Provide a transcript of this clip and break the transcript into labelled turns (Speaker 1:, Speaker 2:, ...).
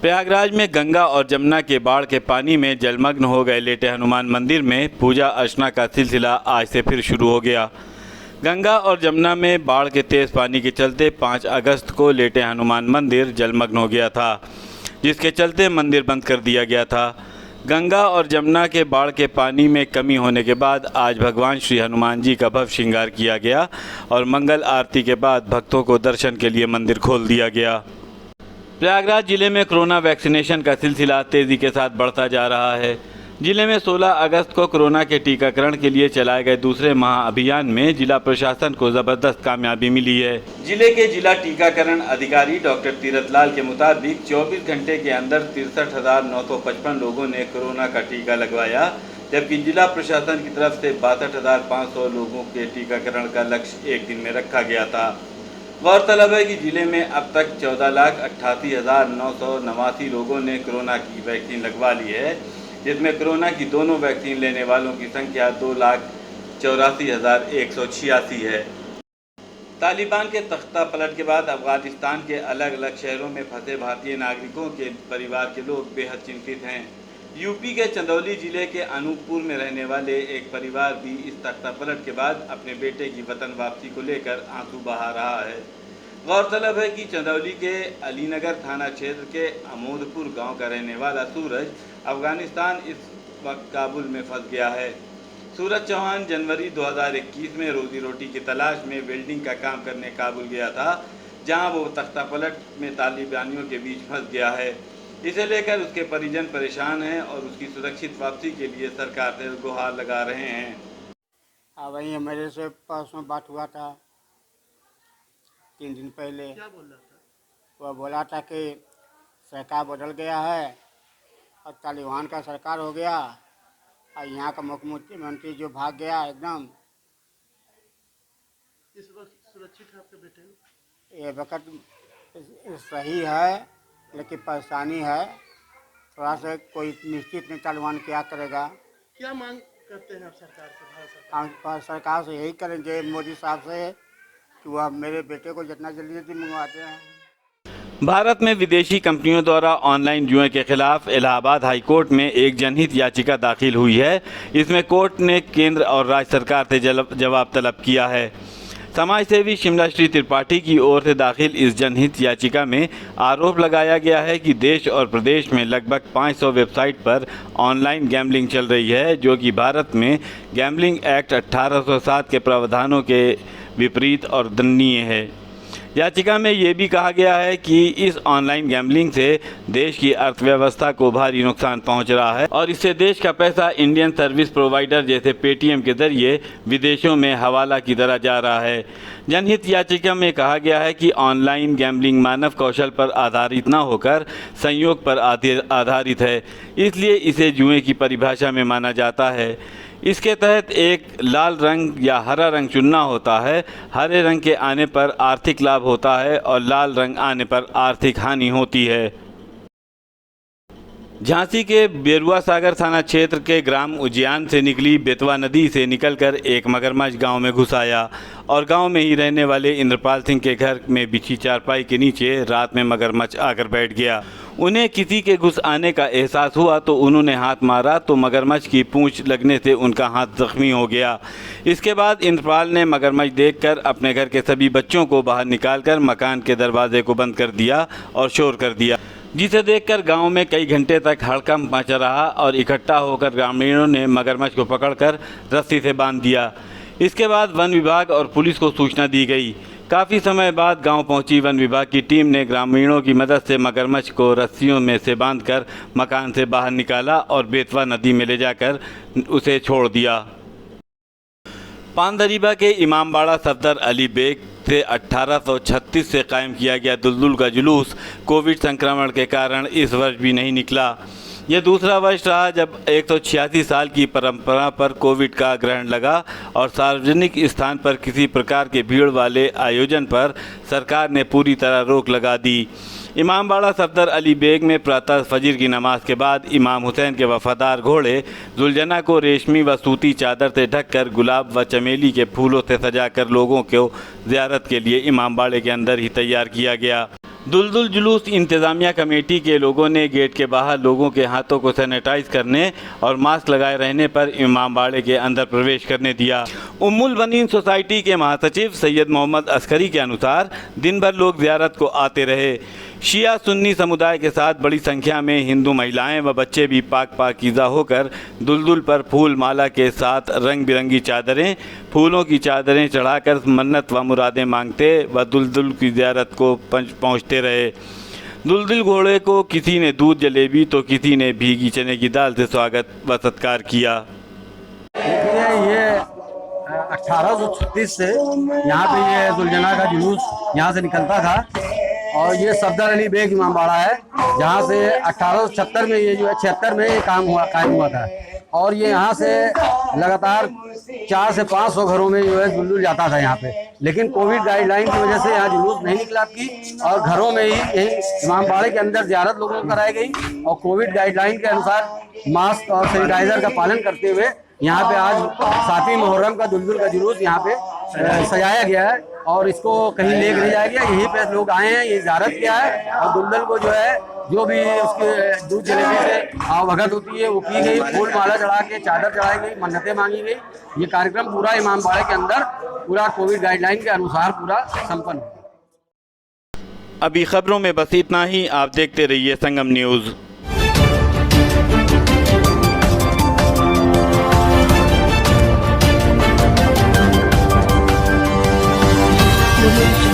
Speaker 1: प्रयागराज में गंगा और जमुना के बाढ़ के पानी में जलमग्न हो गए लेटे हनुमान मंदिर में पूजा अर्चना का सिलसिला आज से फिर शुरू हो गया। गंगा और जमुना में बाढ़ के तेज पानी के चलते 5 अगस्त को लेटे हनुमान मंदिर जलमग्न हो गया था, जिसके चलते मंदिर बंद कर दिया गया था। गंगा और जमुना के बाढ़ के पानी में कमी होने के बाद आज भगवान श्री हनुमान जी का भव्य श्रृंगार किया गया और मंगल आरती के बाद भक्तों को दर्शन के लिए मंदिर खोल दिया गया। प्रयागराज जिले में कोरोना वैक्सीनेशन का सिलसिला तेज़ी के साथ बढ़ता जा रहा है। जिले में 16 अगस्त को कोरोना के टीकाकरण के लिए चलाए गए दूसरे महाअभियान में जिला प्रशासन को ज़बरदस्त कामयाबी मिली है। जिले के जिला टीकाकरण अधिकारी डॉक्टर तीरथलाल के मुताबिक 24 घंटे के अंदर 63,955 लोगों ने कोरोना का टीका लगवाया, जबकि जिला प्रशासन की तरफ से 62,500 लोगों के टीकाकरण का लक्ष्य एक दिन में रखा गया था। गौरतलब है कि जिले में अब तक 14,88,989 लोगों ने कोरोना की वैक्सीन लगवा ली है, जिसमें कोरोना की दोनों वैक्सीन लेने वालों की संख्या 2,84,186 है। तालिबान के तख्ता पलट के बाद अफगानिस्तान के अलग अलग शहरों में फंसे भारतीय नागरिकों के परिवार के लोग बेहद चिंतित हैं। यूपी के चंदौली जिले के अनूपपुर में रहने वाले एक परिवार भी इस तख्ता पलट के बाद अपने बेटे की वतन वापसी को लेकर आंसू बहा रहा है। गौरतलब है कि चंदौली के अलीनगर थाना क्षेत्र के अमोदपुर गांव का रहने वाला सूरज अफगानिस्तान इस वक्त काबुल में फंस गया है। सूरज चौहान जनवरी 2021 में रोजी रोटी की तलाश में वेल्डिंग का काम करने काबुल गया था, जहां वो तख्ता पलट में तालिबानियों के बीच फंस गया है। इसे लेकर उसके परिजन परेशान हैं और उसकी सुरक्षित वापसी के लिए सरकार से गुहार लगा रहे हैं।
Speaker 2: वही मेरे से परसों बात हुआ था, 3 दिन पहले।
Speaker 3: क्या बोल रहा था?
Speaker 2: वह बोला था कि सरकार बदल गया है और तालिबान का सरकार हो गया और यहाँ का मुख्यमंत्री जो भाग गया एकदम।
Speaker 3: इस वक्त सुरक्षित है आपके बेटे?
Speaker 2: ये वक्त सही है, लेकिन परेशानी है थोड़ा सा। कोई निश्चित नहीं तालिबान क्या करेगा।
Speaker 3: क्या मांग करते हैं आप सरकार से?
Speaker 2: हम सरकार से यही करेंगे, मोदी साहब से, कि वह मेरे बेटे को जितना जल्दी मंगवाते हैं।
Speaker 1: भारत में विदेशी कंपनियों द्वारा ऑनलाइन जुए के खिलाफ इलाहाबाद हाई कोर्ट में एक जनहित याचिका दाखिल हुई है। इसमें कोर्ट ने केंद्र और राज्य सरकार से जवाब तलब किया है। समाजसेवी शिमला श्री त्रिपाठी की ओर से दाखिल इस जनहित याचिका में आरोप लगाया गया है कि देश और प्रदेश में लगभग 500 वेबसाइट पर ऑनलाइन गैम्बलिंग चल रही है, जो कि भारत में गैम्बलिंग एक्ट 1807 के प्रावधानों के विपरीत और दंडनीय है। याचिका में ये भी कहा गया है कि इस ऑनलाइन गैम्बलिंग से देश की अर्थव्यवस्था को भारी नुकसान पहुंच रहा है और इससे देश का पैसा इंडियन सर्विस प्रोवाइडर जैसे पेटीएम के जरिए विदेशों में हवाला की तरह जा रहा है। जनहित याचिका में कहा गया है कि ऑनलाइन गैम्बलिंग मानव कौशल पर आधारित न होकर संयोग पर आधारित है, इसलिए इसे जुए की परिभाषा में माना जाता है। इसके तहत एक लाल रंग या हरा रंग चुनना होता है। हरे रंग के आने पर आर्थिक लाभ होता है और लाल रंग आने पर आर्थिक हानि होती है। झांसी के बेरुआ सागर थाना क्षेत्र के ग्राम उज्जैन से निकली बेतवा नदी से निकलकर एक मगरमच्छ गांव में घुस आया और गांव में ही रहने वाले इंद्रपाल सिंह के घर में बिछी चारपाई के नीचे रात में मगरमच्छ आकर बैठ गया। उन्हें किसी के घुस आने का एहसास हुआ तो उन्होंने हाथ मारा तो मगरमच्छ की पूंछ लगने से उनका हाथ जख्मी हो गया। इसके बाद इंद्रपाल ने मगरमच्छ देखकर अपने घर के सभी बच्चों को बाहर निकालकर मकान के दरवाजे को बंद कर दिया और शोर कर दिया, जिसे देखकर गांव में कई घंटे तक हड़कंप मचा रहा और इकट्ठा होकर ग्रामीणों ने मगरमच्छ को पकड़कर रस्सी से बांध दिया। इसके बाद वन विभाग और पुलिस को सूचना दी गई। काफ़ी समय बाद गांव पहुंची वन विभाग की टीम ने ग्रामीणों की मदद से मगरमच्छ को रस्सियों में से बांधकर मकान से बाहर निकाला और बेतवा नदी में ले जाकर उसे छोड़ दिया। पानदरीबा के इमामबाड़ा सफदर अली बेग से 1836 से कायम किया गया दुलदुल का जुलूस कोविड संक्रमण के कारण इस वर्ष भी नहीं निकला। यह दूसरा वर्ष रहा जब 186 साल की परंपरा पर कोविड का ग्रहण लगा और सार्वजनिक स्थान पर किसी प्रकार के भीड़ वाले आयोजन पर सरकार ने पूरी तरह रोक लगा दी। इमामबाड़ा सफदर अली बेग में प्रातः फजर की नमाज के बाद इमाम हुसैन के वफादार घोड़े जुलजना को रेशमी व सूती चादर से ढककर गुलाब व चमेली के फूलों से सजाकर लोगों को ज़ियारत के लिए इमामबाड़े के अंदर ही तैयार किया गया। दुलदुल जुलूस इंतज़ामिया कमेटी के लोगों ने गेट के बाहर लोगों के हाथों को सैनिटाइज करने और मास्क लगाए रहने पर इमामबाड़े के अंदर प्रवेश करने दिया। उम्मुल बनीन सोसाइटी के महासचिव सैयद मोहम्मद अस्करी के अनुसार दिन भर लोग ज़ियारत को आते रहे। शिया सुन्नी समुदाय के साथ बड़ी संख्या में हिंदू महिलाएं व बच्चे भी पाकीज़ा होकर दुलदुल पर फूल माला के साथ रंग बिरंगी चादरें, फूलों की चादरें चढ़ाकर मन्नत व मुरादें मांगते व दुलदुल की ज़ियारत को पहुंचते रहे। दुलदुल घोड़े को किसी ने दूध जलेबी तो किसी ने भीगी चने की दाल से स्वागत व सत्कार किया।
Speaker 4: देखिए ये 1836 से यहाँ पे ये दुलजना का जुलूस यहाँ से निकलता था और ये सफदर अली बेग इमामबाड़ा है जहाँ से 1876 में ये जो है 76 में ये कायम हुआ था और ये यहाँ से लगातार 400 से 500 घरों में जो है जुलूस जाता था यहाँ पे। लेकिन कोविड गाइडलाइन की वजह से यहाँ जुलूस नहीं निकला की और घरों में ही यही इमामबाड़े के अंदर ज़ियारत लोगों को कराई गई और कोविड गाइडलाइन के अनुसार मास्क और सैनिटाइजर का पालन करते हुए यहाँ पे आज 7वीं मुहर्रम का दुलदुल का जुलूस यहाँ पे सजाया गया है और इसको कहीं लेकर नहीं जाया गया। यहीं पे लोग आए हैं, ये ज़ियारत किया है और दुलदुल को जो है जो भी उसके दूध जलेबी से आवभगत होती है वो की गई, फूल माला चढ़ा के चादर चढ़ाई गई, मन्नतें मांगी गई। ये कार्यक्रम पूरा इमामबाड़े के अंदर पूरा कोविड गाइडलाइन के अनुसार पूरा संपन्न हुआ।
Speaker 1: अभी खबरों में बस इतना ही। आप देखते रहिए संगम न्यूज़।
Speaker 5: Revolution.